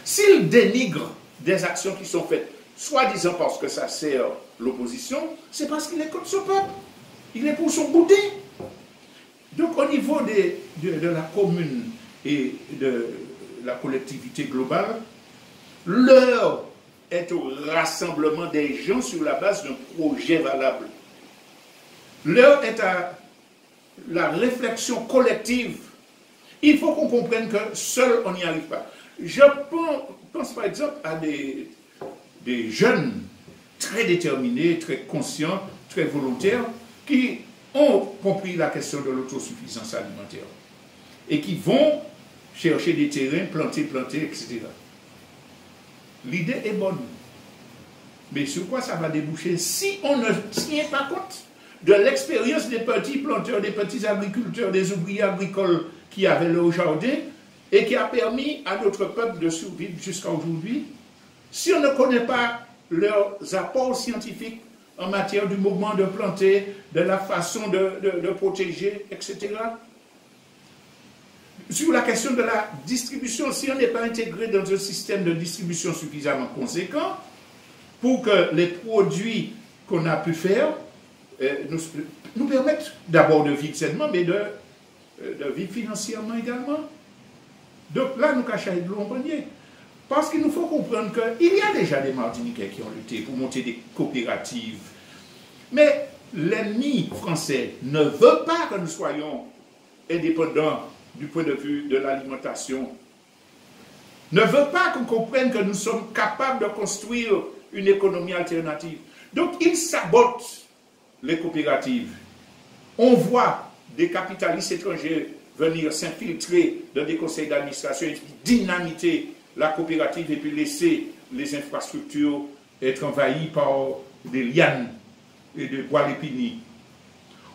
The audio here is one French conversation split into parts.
S'il dénigre des actions qui sont faites, soi-disant parce que ça sert l'opposition, c'est parce qu'il est contre son peuple. Il est pour son goûter. Donc au niveau de la commune et de la collectivité globale, l'heure est au rassemblement des gens sur la base d'un projet valable. L'heure est à la réflexion collective. Il faut qu'on comprenne que seul on n'y arrive pas. Je pense par exemple à des jeunes très déterminés, très conscients, très volontaires, qui ont compris la question de l'autosuffisance alimentaire et qui vont chercher des terrains, planter, etc. L'idée est bonne. Mais sur quoi ça va déboucher si on ne tient pas compte de l'expérience des petits planteurs, des petits agriculteurs, des ouvriers agricoles qui avaient leur jardin et qui a permis à notre peuple de survivre jusqu'à aujourd'hui? Si on ne connaît pas leurs apports scientifiques en matière du mouvement de planter, de la façon de protéger, etc. Sur la question de la distribution, si on n'est pas intégré dans un système de distribution suffisamment conséquent pour que les produits qu'on a pu faire nous permettent d'abord de vivre sainement, mais de vivre financièrement également. Donc là, nous cachons de l'eau en panier. Parce qu'il nous faut comprendre qu'il y a déjà des Martiniquais qui ont lutté pour monter des coopératives. Mais l'ennemi français ne veut pas que nous soyons indépendants du point de vue de l'alimentation. Ne veut pas qu'on comprenne que nous sommes capables de construire une économie alternative. Donc il sabote les coopératives. On voit des capitalistes étrangers venir s'infiltrer dans des conseils d'administration et dynamiter la coopérative et puis laisser les infrastructures être envahies par des lianes et des bois lépiniers.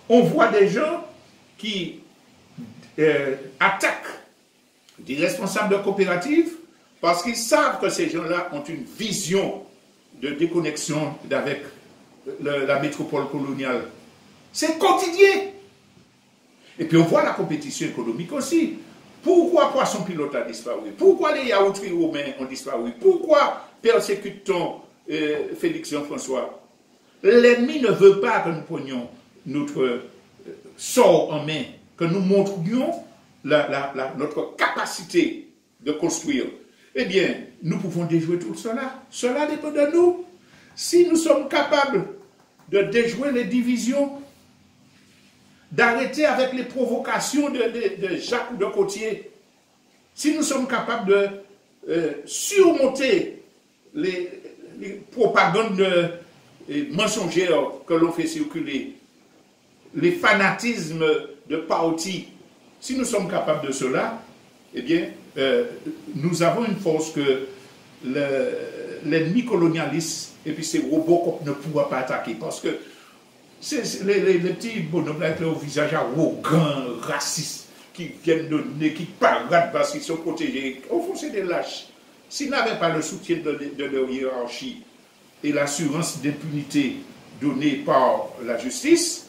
On voit des gens qui attaquent des responsables de coopératives parce qu'ils savent que ces gens-là ont une vision de déconnexion avec la métropole coloniale. C'est quotidien. Et puis on voit la compétition économique aussi. Pourquoi Poisson Pilote a disparu? Pourquoi les yaourteries romains ont disparu? Pourquoi persécute-t-on Félix Jean-François? L'ennemi ne veut pas que nous prenions notre sort en main, que nous montrions notre capacité de construire. Eh bien, nous pouvons déjouer tout cela. Cela dépend de nous. Si nous sommes capables de déjouer les divisions, d'arrêter avec les provocations de Jacques ou de Cotier, si nous sommes capables de surmonter les propagandes mensongères que l'on fait circuler, les fanatismes de parti, si nous sommes capables de cela, eh bien, nous avons une force que l'ennemi colonialiste et puis ces robots ne pourra pas attaquer, parce que les petits bonhommes avec leur visage arrogant, racistes, qui viennent donner, qui paradent parce qu'ils sont protégés. Au fond, c'est des lâches. S'ils n'avaient pas le soutien de leur hiérarchie et l'assurance d'impunité donnée par la justice,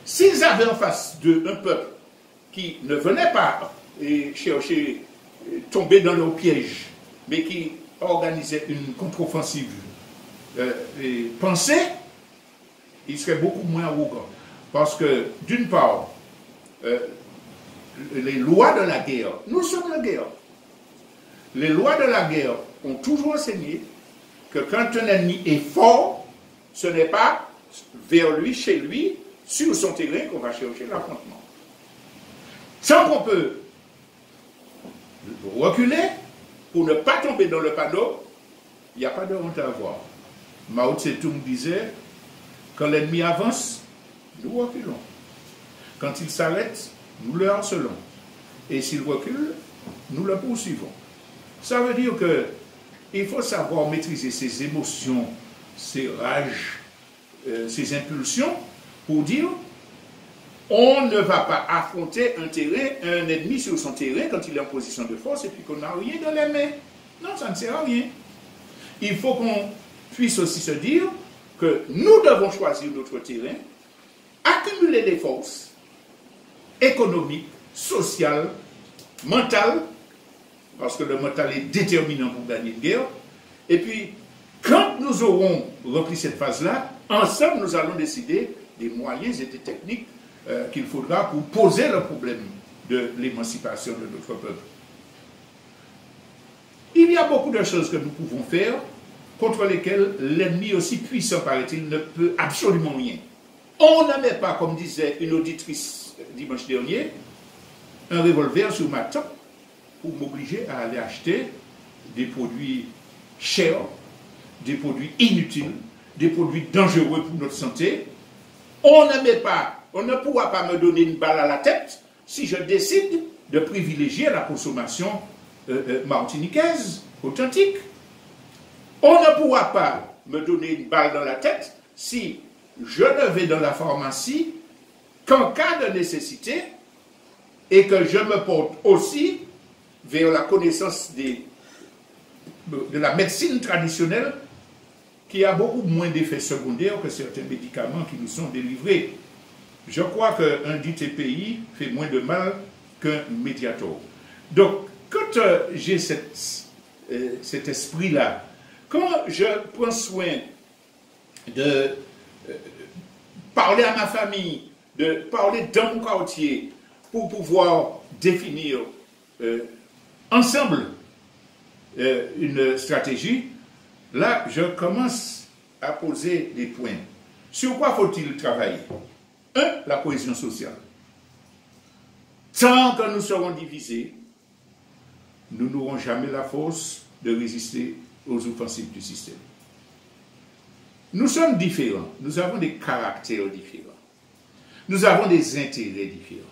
s'ils avaient en face d'eux un peuple qui ne venait pas chercher, tomber dans leur piège, mais qui organisait une contre-offensive pensée, il serait beaucoup moins arrogant. Parce que, d'une part, les lois de la guerre, nous sommes la guerre. Les lois de la guerre ont toujours enseigné que quand un ennemi est fort, ce n'est pas vers lui, chez lui, sur son terrain qu'on va chercher l'affrontement. Sans qu'on peut reculer pour ne pas tomber dans le panneau, il n'y a pas de honte à avoir. Mao Tse-tung disait: quand l'ennemi avance, nous reculons. Quand il s'arrête, nous le harcelons. Et s'il recule, nous le poursuivons. Ça veut dire qu'il faut savoir maîtriser ses émotions, ses rages, ses impulsions, pour dire: on ne va pas affronter un ennemi sur son terrain quand il est en position de force et puis qu'on n'a rien dans les mains. Non, ça ne sert à rien. Il faut qu'on puisse aussi se dire que nous devons choisir notre terrain, accumuler des forces économiques, sociales, mentales, parce que le mental est déterminant pour gagner une guerre. Et puis, quand nous aurons rempli cette phase-là, ensemble, nous allons décider des moyens et des techniques qu'il faudra pour poser le problème de l'émancipation de notre peuple. Il y a beaucoup de choses que nous pouvons faire contre lesquelles l'ennemi, aussi puissant paraît-il, ne peut absolument rien. On ne met pas, comme disait une auditrice dimanche dernier, un revolver sur ma tempe pour m'obliger à aller acheter des produits chers, des produits inutiles, des produits dangereux pour notre santé. On ne pourra pas me donner une balle à la tête si je décide de privilégier la consommation martiniquaise, authentique. On ne pourra pas me donner une balle dans la tête si je ne vais dans la pharmacie qu'en cas de nécessité et que je me porte aussi vers la connaissance de la médecine traditionnelle qui a beaucoup moins d'effets secondaires que certains médicaments qui nous sont délivrés. Je crois qu'un dit TPI fait moins de mal qu'un Mediator. Donc, quand j'ai cet esprit-là, quand je prends soin de parler à ma famille, de parler dans mon quartier, pour pouvoir définir ensemble une stratégie, là, je commence à poser des points. Sur quoi faut-il travailler? 1. La cohésion sociale. Tant que nous serons divisés, nous n'aurons jamais la force de résister aux offensives du système. Nous sommes différents, nous avons des caractères différents, nous avons des intérêts différents.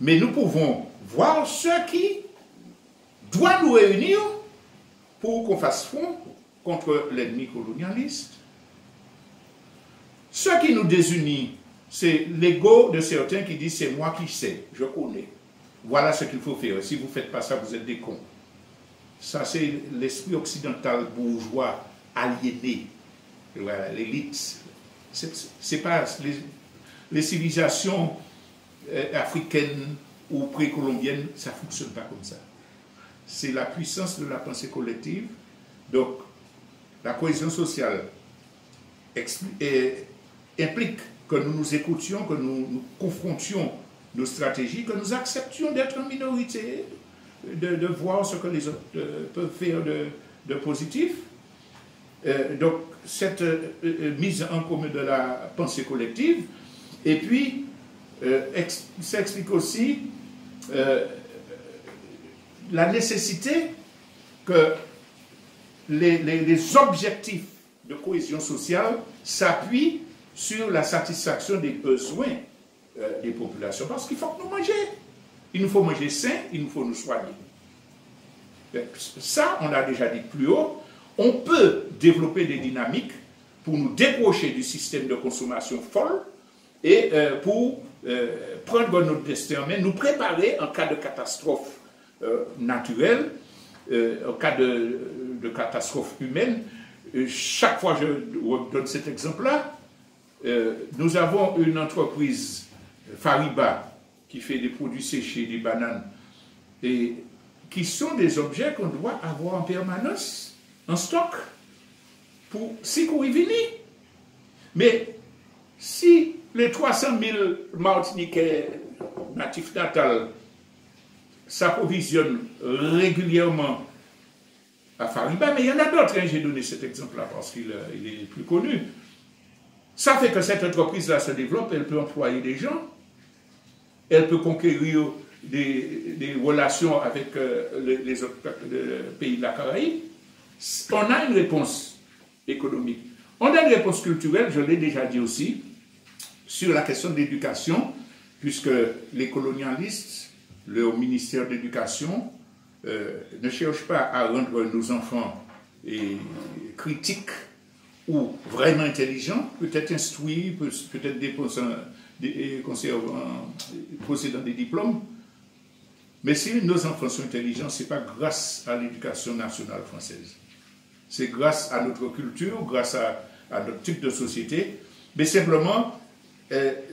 Mais nous pouvons voir ce qui doit nous réunir pour qu'on fasse front contre l'ennemi colonialiste. Ce qui nous désunit, c'est l'ego de certains qui disent c'est moi qui sais, je connais. Voilà ce qu'il faut faire. Si vous ne faites pas ça, vous êtes des cons. Ça, c'est l'esprit occidental bourgeois aliéné. Voilà, l'élite. C'est pas les civilisations africaines ou précolombiennes, ça ne fonctionne pas comme ça. C'est la puissance de la pensée collective. Donc, la cohésion sociale implique que nous nous écoutions, que nous confrontions nos stratégies, que nous acceptions d'être en minorité, de voir ce que les autres peuvent faire de positif. Donc, cette mise en commun de la pensée collective, et puis, ça explique aussi la nécessité que les objectifs de cohésion sociale s'appuient sur la satisfaction des besoins des populations. Parce qu'il faut que nous mangions. Il nous faut manger sain, il nous faut nous soigner. Ça, on l'a déjà dit plus haut. On peut développer des dynamiques pour nous décrocher du système de consommation folle et pour prendre notre destin en main, nous préparer en cas de catastrophe naturelle, en cas de catastrophe humaine. Chaque fois que je donne cet exemple-là, nous avons une entreprise Fariba qui fait des produits séchés, des bananes, et qui sont des objets qu'on doit avoir en permanence en stock pour si qu'on y vini. Mais si les 300 000 Martiniquais natifs natals s'approvisionnent régulièrement à Fariba, mais il y en a d'autres, hein, j'ai donné cet exemple-là parce qu'il est plus connu. Ça fait que cette entreprise-là se développe, elle peut employer des gens, elle peut conquérir des relations avec les autres pays de la Caraïbe. On a une réponse économique. On a une réponse culturelle, je l'ai déjà dit aussi, sur la question de l'éducation, puisque les colonialistes, leur ministère de l'éducation, ne cherchent pas à rendre nos enfants critiques ou vraiment intelligents, peut-être instruits, peut-être possédant des diplômes. Mais si nos enfants sont intelligents, ce n'est pas grâce à l'éducation nationale française. C'est grâce à notre culture, grâce à notre type de société. Mais simplement,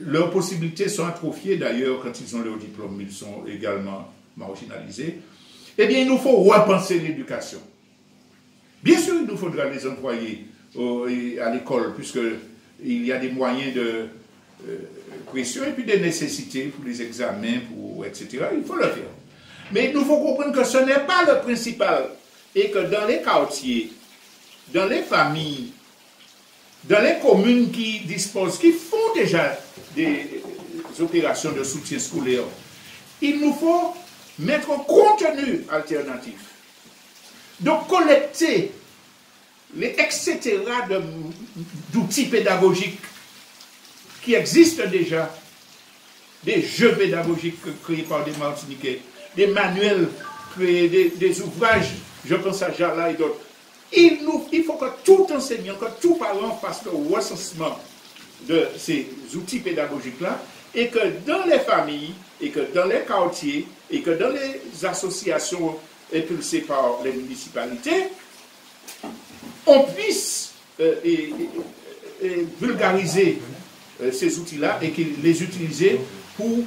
leurs possibilités sont atrophiées d'ailleurs quand ils ont leur diplôme. Ils sont également marginalisés. eh bien, il nous faut repenser l'éducation. Bien sûr, il nous faudra les employer à l'école, puisqu'il y a des moyens de pression et puis des nécessités pour les examens, etc. Il faut le faire. Mais il nous faut comprendre que ce n'est pas le principal. Et que dans les quartiers, dans les familles, dans les communes qui font déjà des opérations de soutien scolaire, il nous faut mettre un contenu alternatif. Donc collecter les etc. d'outils pédagogiques qui existent déjà, des jeux pédagogiques créés par des Martiniquais, des manuels créés, des ouvrages, je pense à Jala et d'autres. Il faut que tout enseignant, que tout parent fasse le recensement de ces outils pédagogiques-là, et que dans les familles, et que dans les quartiers, et que dans les associations impulsées par les municipalités, on puisse vulgariser ces outils-là et les utiliser pour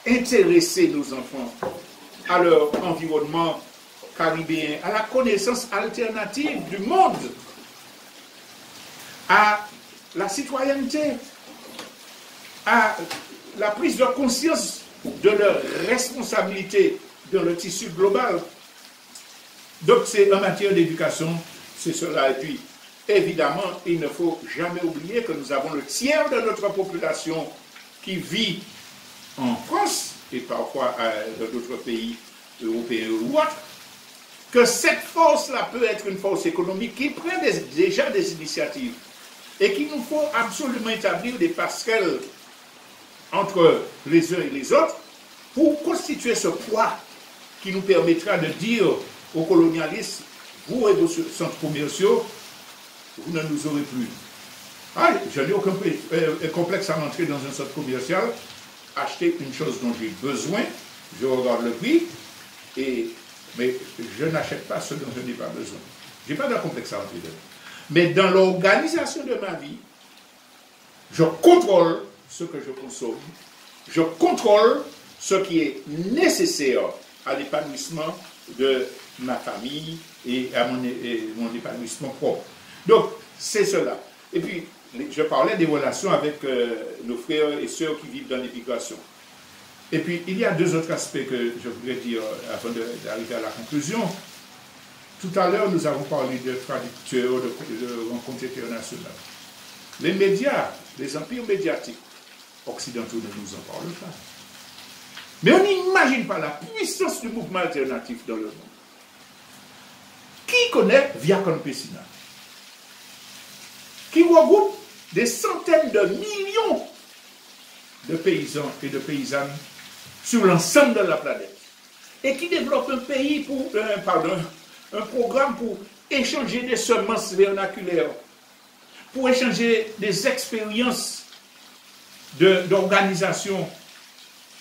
intéresser nos enfants à leur environnement caribéen, à la connaissance alternative du monde, à la citoyenneté, à la prise de conscience de leur responsabilité dans le tissu global. Donc c'est en matière d'éducation, c'est cela. Et puis, évidemment, il ne faut jamais oublier que nous avons le tiers de notre population qui vit en France et parfois dans d'autres pays européens ou autres, que cette force-là peut être une force économique qui prend déjà des initiatives et qu'il nous faut absolument établir des passerelles entre les uns et les autres pour constituer ce poids qui nous permettra de dire aux colonialistes, vous et vos centres commerciaux, vous ne nous aurez plus. Ah, je n'ai aucun complexe à rentrer dans un centre commercial, acheter une chose dont j'ai besoin, je regarde le prix, mais je n'achète pas ce dont je n'ai pas besoin. Je n'ai pas de complexe à rentrer dedans. Mais dans l'organisation de ma vie, je contrôle ce que je consomme, je contrôle ce qui est nécessaire à l'épanouissement de ma famille et à mon épanouissement propre. Donc, c'est cela. Et puis, je parlais des relations avec nos frères et sœurs qui vivent dans l'immigration. Et puis, il y a deux autres aspects que je voudrais dire avant d'arriver à la conclusion. Tout à l'heure, nous avons parlé de traducteurs, de rencontres internationales. Les médias, les empires médiatiques occidentaux ne nous en parlent pas. Mais on n'imagine pas la puissance du mouvement alternatif dans le monde. Qui connaît Via Campesina? Qui regroupe des centaines de millions de paysans et de paysannes sur l'ensemble de la planète. Et qui développe un programme pour échanger des semences vernaculaires, pour échanger des expériences d'organisation,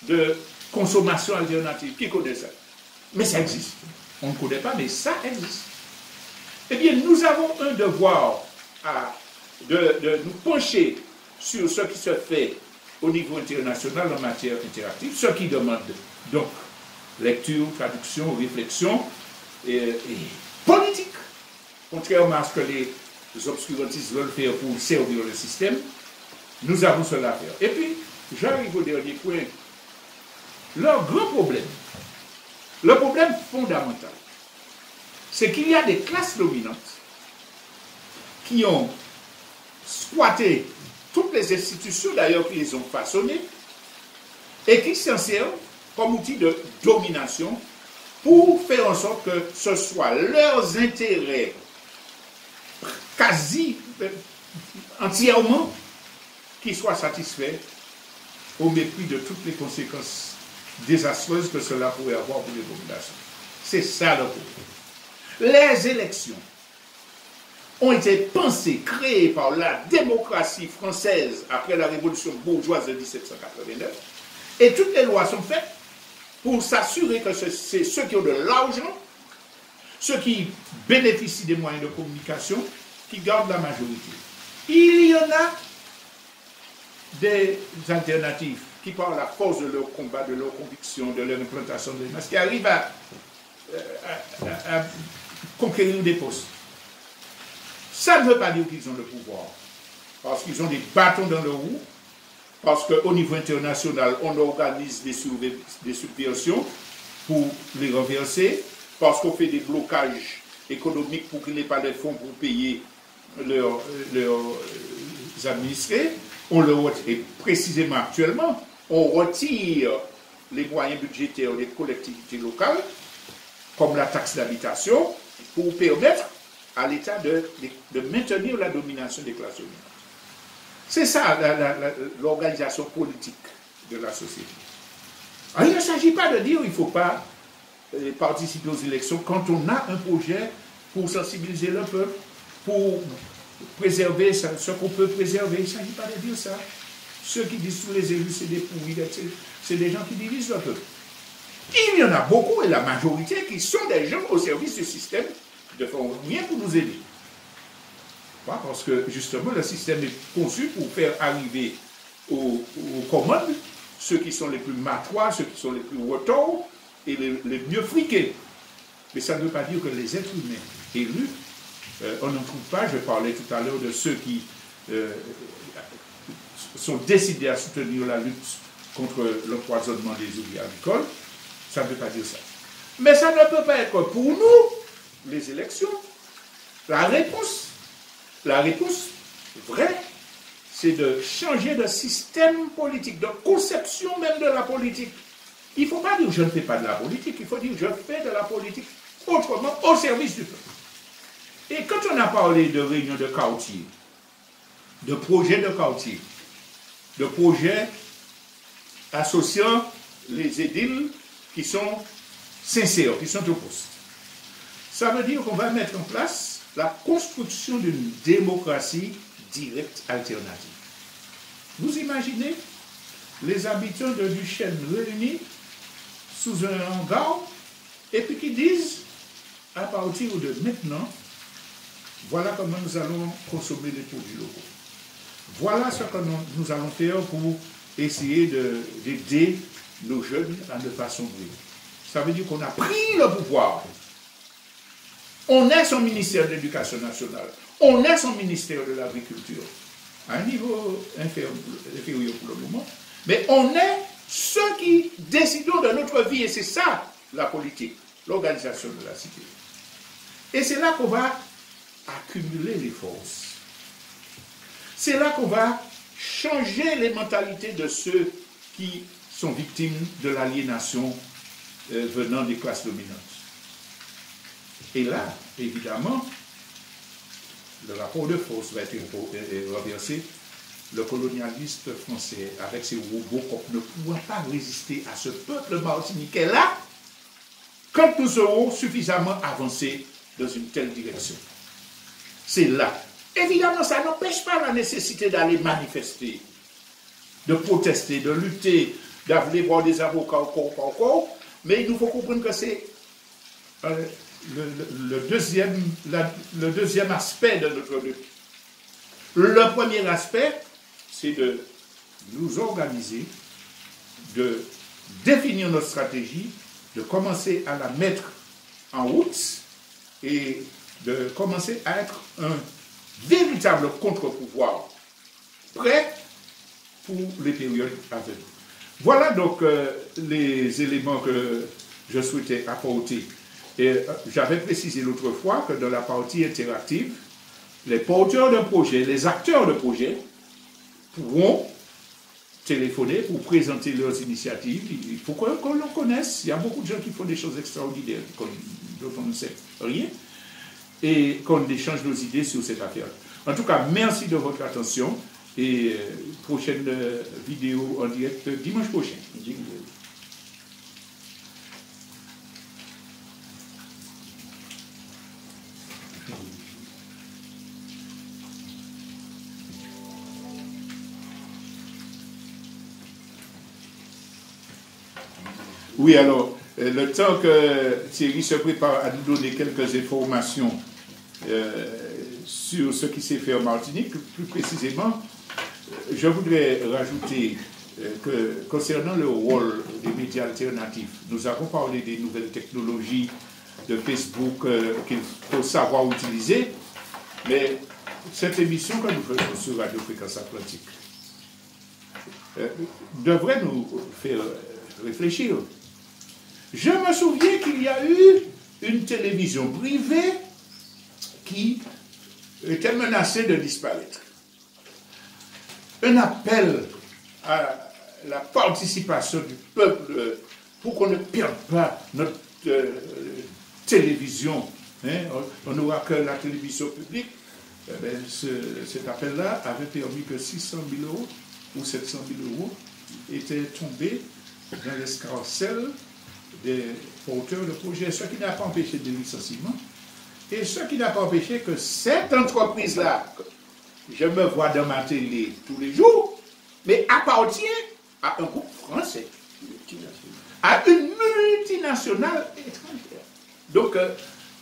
de consommation alternative. Qui connaît ça? Mais ça existe. On ne connaît pas, mais ça existe. Eh bien, nous avons un devoir de nous pencher sur ce qui se fait au niveau international en matière interactive, ce qui demande donc lecture, traduction, réflexion et politique. Contrairement à ce que les obscurantistes veulent faire pour servir le système, nous avons cela à faire. Et puis, j'arrive au dernier point. Leur grand problème, le problème fondamental, c'est qu'il y a des classes dominantes qui ont squatté toutes les institutions d'ailleurs qui les ont façonnées et qui s'en servent comme outil de domination pour faire en sorte que ce soit leurs intérêts quasi entièrement qui soient satisfaits au mépris de toutes les conséquences désastreuses que cela pourrait avoir pour les populations. C'est ça le problème. Les élections ont été pensées, créées par la démocratie française après la révolution bourgeoise de 1789, et toutes les lois sont faites pour s'assurer que c'est ceux qui ont de l'argent, ceux qui bénéficient des moyens de communication, qui gardent la majorité. Il y en a des alternatives qui, par la force de leur combat, de leur conviction, de leur implantation de l'image, qui arrivent à à conquérir des postes. Ça ne veut pas dire qu'ils ont le pouvoir, parce qu'ils ont des bâtons dans le roue, parce qu'au niveau international, on organise des subventions pour les renverser, parce qu'on fait des blocages économiques pour qu'ils n'aient pas les fonds pour payer leurs administrés. Et précisément actuellement, on retire les moyens budgétaires des collectivités locales, comme la taxe d'habitation, pour permettre à l'État de maintenir la domination des classes dominantes. C'est ça l'organisation politique de la société. Alors, il ne s'agit pas de dire qu'il ne faut pas participer aux élections quand on a un projet pour sensibiliser le peuple, pour préserver ce qu'on peut préserver. Il ne s'agit pas de dire ça. Ceux qui disent tous les élus, c'est des pourris, c'est des gens qui divisent le peuple. Il y en a beaucoup, et la majorité, qui sont des gens au service du système, qui ne font rien pour nous aider. Parce que justement, le système est conçu pour faire arriver aux commandes ceux qui sont les plus matois, ceux qui sont les plus retors et les mieux friqués. Mais ça ne veut pas dire que les êtres humains élus, on n'en trouve pas. Je parlais tout à l'heure de ceux qui sont décidés à soutenir la lutte contre l'empoisonnement des eaux agricoles. Ça ne veut pas dire ça. Mais ça ne peut pas être pour nous, les élections. La réponse vraie, c'est de changer de système politique, de conception même de la politique. Il ne faut pas dire je ne fais pas de la politique, il faut dire je fais de la politique autrement, au service du peuple. Et quand on a parlé de réunions de quartier, de projets de quartier, de projets associant les édiles qui sont sincères, qui sont au poste, ça veut dire qu'on va mettre en place la construction d'une démocratie directe alternative. Vous imaginez les habitants de Duchesne réunis sous un hangar et puis qui disent à partir de maintenant, voilà comment nous allons consommer les produits locaux. Voilà ce que nous allons faire pour essayer d'aider nos jeunes à ne pas sombrer. Ça veut dire qu'on a pris le pouvoir. On est son ministère de l'Éducation nationale. On est son ministère de l'Agriculture. À un niveau inférieur pour le moment. Mais on est ceux qui décident de notre vie. Et c'est ça, la politique, l'organisation de la cité. Et c'est là qu'on va accumuler les forces. C'est là qu'on va changer les mentalités de ceux qui sont victimes de l'aliénation venant des classes dominantes. Et là, évidemment, le rapport de force va être renversé. Le colonialiste français, avec ses robots, ne pourra pas résister à ce peuple martiniquais-là quand nous serons suffisamment avancés dans une telle direction. C'est là. Évidemment, ça n'empêche pas la nécessité d'aller manifester, de protester, de lutter, d'aller voir des avocats encore, mais il nous faut comprendre que c'est le deuxième aspect de notre lutte. Le premier aspect, c'est de nous organiser, de définir notre stratégie, de commencer à la mettre en route et de commencer à être un véritable contre-pouvoir prêt pour les périodes à venir. Voilà donc les éléments que je souhaitais apporter. Et j'avais précisé l'autre fois que dans la partie interactive, les porteurs de projet, les acteurs de projet pourront téléphoner pour présenter leurs initiatives. Il faut qu'on le connaisse. Il y a beaucoup de gens qui font des choses extraordinaires dont on ne sait rien et qu'on échange nos idées sur cette affaire. En tout cas, merci de votre attention et prochaine vidéo en direct dimanche prochain. Oui, alors, le temps que Thierry se prépare à nous donner quelques informations sur ce qui s'est fait en Martinique, plus précisément, je voudrais rajouter que concernant le rôle des médias alternatifs, nous avons parlé des nouvelles technologies de Facebook qu'il faut savoir utiliser. Mais cette émission que nous faisons sur Radio Fréquence Atlantique devrait nous faire réfléchir. Je me souviens qu'il y a eu une télévision privée qui était menacée de disparaître. Un appel à la participation du peuple pour qu'on ne perde pas notre télévision. Hein? On n'aura que la télévision publique. Cet appel-là avait permis que 600 000 euros ou 700 000 euros étaient tombés dans l'escarcelle des porteurs de projets, ce qui n'a pas empêché des licenciements et ce qui n'a pas empêché que cette entreprise-là, je me vois dans ma télé tous les jours, mais appartient à un groupe français, à une multinationale étrangère. Donc,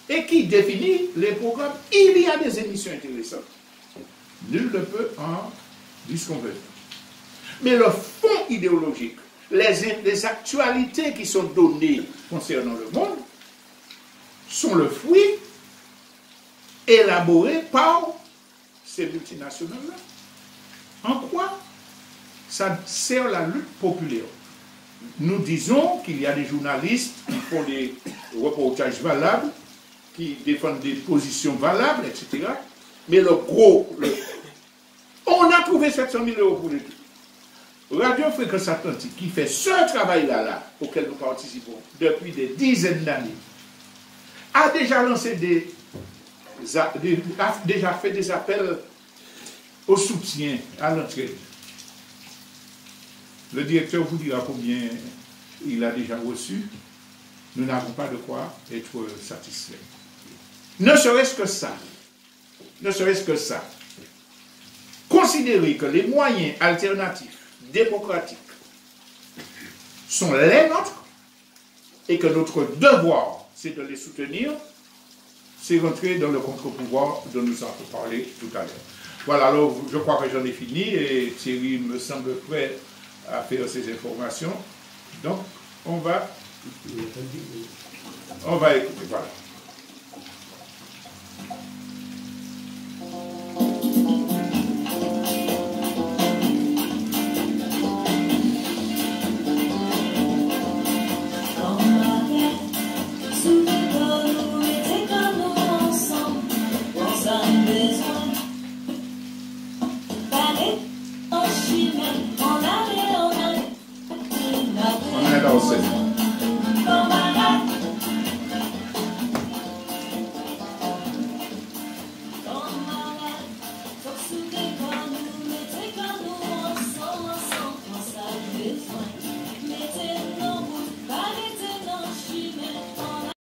et qui définit les programmes. Il y a des émissions intéressantes. Nul ne peut en disconvenir. Mais le fond idéologique, les actualités qui sont données concernant le monde, sont le fruit élaboré par ces multinationales-là. En quoi ça sert la lutte populaire? Nous disons qu'il y a des journalistes qui font des reportages valables, qui défendent des positions valables, etc. Mais le gros, on a trouvé 700 000 euros pour les tout. Radio Fréquence Atlantique, qui fait ce travail-là, auquel nous participons depuis des dizaines d'années, a déjà lancé a déjà fait des appels au soutien, à l'entraide. Le directeur vous dira combien il a déjà reçu. Nous n'avons pas de quoi être satisfaits. Ne serait-ce que ça. Ne serait-ce que ça. Considérer que les moyens alternatifs, démocratiques, sont les nôtres et que notre devoir, c'est de les soutenir, c'est rentrer dans le contre-pouvoir dont nous avons parlé tout à l'heure. Voilà, alors je crois que j'en ai fini et Thierry me semble prêt à faire ces informations. Donc, on va écouter. Voilà.